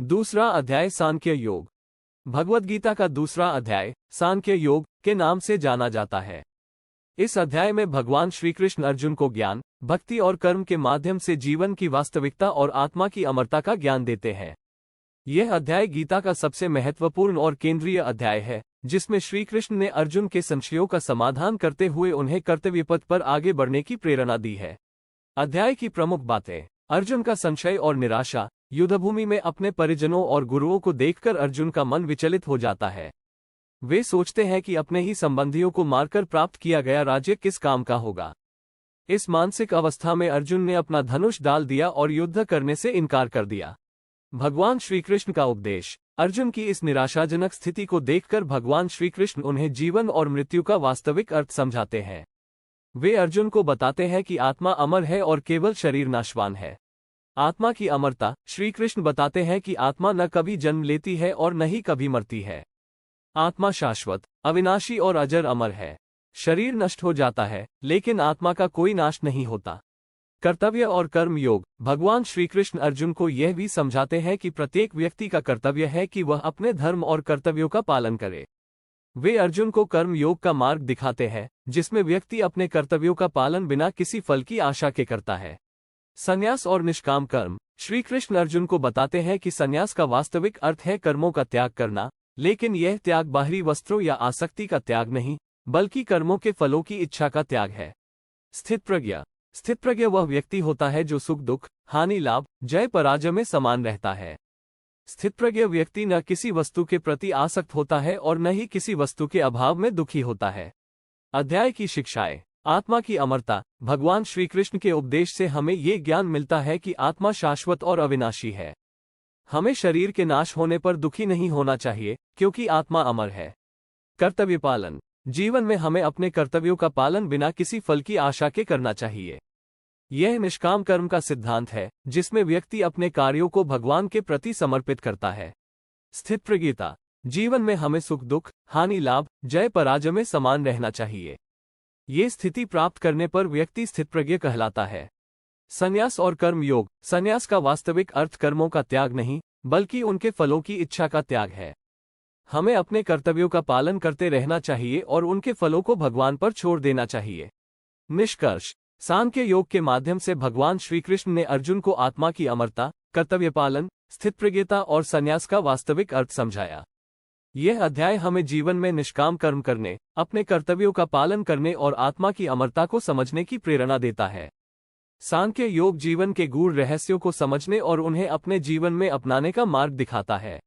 दूसरा अध्याय सांख्य योग। भगवद गीता का दूसरा अध्याय सांख्य योग के नाम से जाना जाता है। इस अध्याय में भगवान श्री कृष्ण अर्जुन को ज्ञान, भक्ति और कर्म के माध्यम से जीवन की वास्तविकता और आत्मा की अमरता का ज्ञान देते हैं। यह अध्याय गीता का सबसे महत्वपूर्ण और केंद्रीय अध्याय है, जिसमें श्री कृष्ण ने अर्जुन के संशयों का समाधान करते हुए उन्हें कर्तव्यपथ पर आगे बढ़ने की प्रेरणा दी है। अध्याय की प्रमुख बातें। अर्जुन का संशय और निराशा। युद्धभूमि में अपने परिजनों और गुरुओं को देखकर अर्जुन का मन विचलित हो जाता है। वे सोचते हैं कि अपने ही संबंधियों को मारकर प्राप्त किया गया राज्य किस काम का होगा। इस मानसिक अवस्था में अर्जुन ने अपना धनुष डाल दिया और युद्ध करने से इनकार कर दिया। भगवान श्री कृष्ण का उपदेश। अर्जुन की इस निराशाजनक स्थिति को देखकर भगवान श्री कृष्ण उन्हें जीवन और मृत्यु का वास्तविक अर्थ समझाते हैं। वे अर्जुन को बताते हैं कि आत्मा अमर है और केवल शरीर नाशवान है। आत्मा की अमरता। श्री कृष्ण बताते हैं कि आत्मा न कभी जन्म लेती है और न ही कभी मरती है। आत्मा शाश्वत, अविनाशी और अजर अमर है। शरीर नष्ट हो जाता है, लेकिन आत्मा का कोई नाश नहीं होता। कर्तव्य और कर्म योग। भगवान श्री कृष्ण अर्जुन को यह भी समझाते हैं कि प्रत्येक व्यक्ति का कर्तव्य है कि वह अपने धर्म और कर्तव्यों का पालन करे। वे अर्जुन को कर्म योग का मार्ग दिखाते हैं, जिसमें व्यक्ति अपने कर्तव्यों का पालन बिना किसी फल की आशा के करता है। संन्यास और निष्काम कर्म। श्री कृष्ण अर्जुन को बताते हैं कि संन्यास का वास्तविक अर्थ है कर्मों का त्याग करना, लेकिन यह त्याग बाहरी वस्त्रों या आसक्ति का त्याग नहीं, बल्कि कर्मों के फलों की इच्छा का त्याग है। स्थितप्रज्ञ। स्थितप्रज्ञ वह व्यक्ति होता है जो सुख दुख, हानि लाभ, जय पराजय में समान रहता है। स्थितप्रज्ञ व्यक्ति न किसी वस्तु के प्रति आसक्त होता है और न ही किसी वस्तु के अभाव में दुखी होता है। अध्याय की शिक्षाएं। आत्मा की अमरता। भगवान श्री कृष्ण के उपदेश से हमें ये ज्ञान मिलता है कि आत्मा शाश्वत और अविनाशी है। हमें शरीर के नाश होने पर दुखी नहीं होना चाहिए, क्योंकि आत्मा अमर है। कर्तव्य पालन। जीवन में हमें अपने कर्तव्यों का पालन बिना किसी फल की आशा के करना चाहिए। यह निष्काम कर्म का सिद्धांत है, जिसमें व्यक्ति अपने कार्यों को भगवान के प्रति समर्पित करता है। स्थितप्रज्ञता। जीवन में हमें सुख दुख, हानि लाभ, जय पराजय में समान रहना चाहिए। ये स्थिति प्राप्त करने पर व्यक्ति स्थितप्रज्ञ कहलाता है। संन्यास और कर्म योग। संन्यास का वास्तविक अर्थ कर्मों का त्याग नहीं, बल्कि उनके फलों की इच्छा का त्याग है। हमें अपने कर्तव्यों का पालन करते रहना चाहिए और उनके फलों को भगवान पर छोड़ देना चाहिए। निष्कर्ष। सांख्य योग के माध्यम से भगवान श्री कृष्ण ने अर्जुन को आत्मा की अमरता, कर्तव्य पालन, स्थितप्रज्ञता और संन्यास का वास्तविक अर्थ समझाया। यह अध्याय हमें जीवन में निष्काम कर्म करने, अपने कर्तव्यों का पालन करने और आत्मा की अमरता को समझने की प्रेरणा देता है। सांख्य योग जीवन के गूढ़ रहस्यों को समझने और उन्हें अपने जीवन में अपनाने का मार्ग दिखाता है।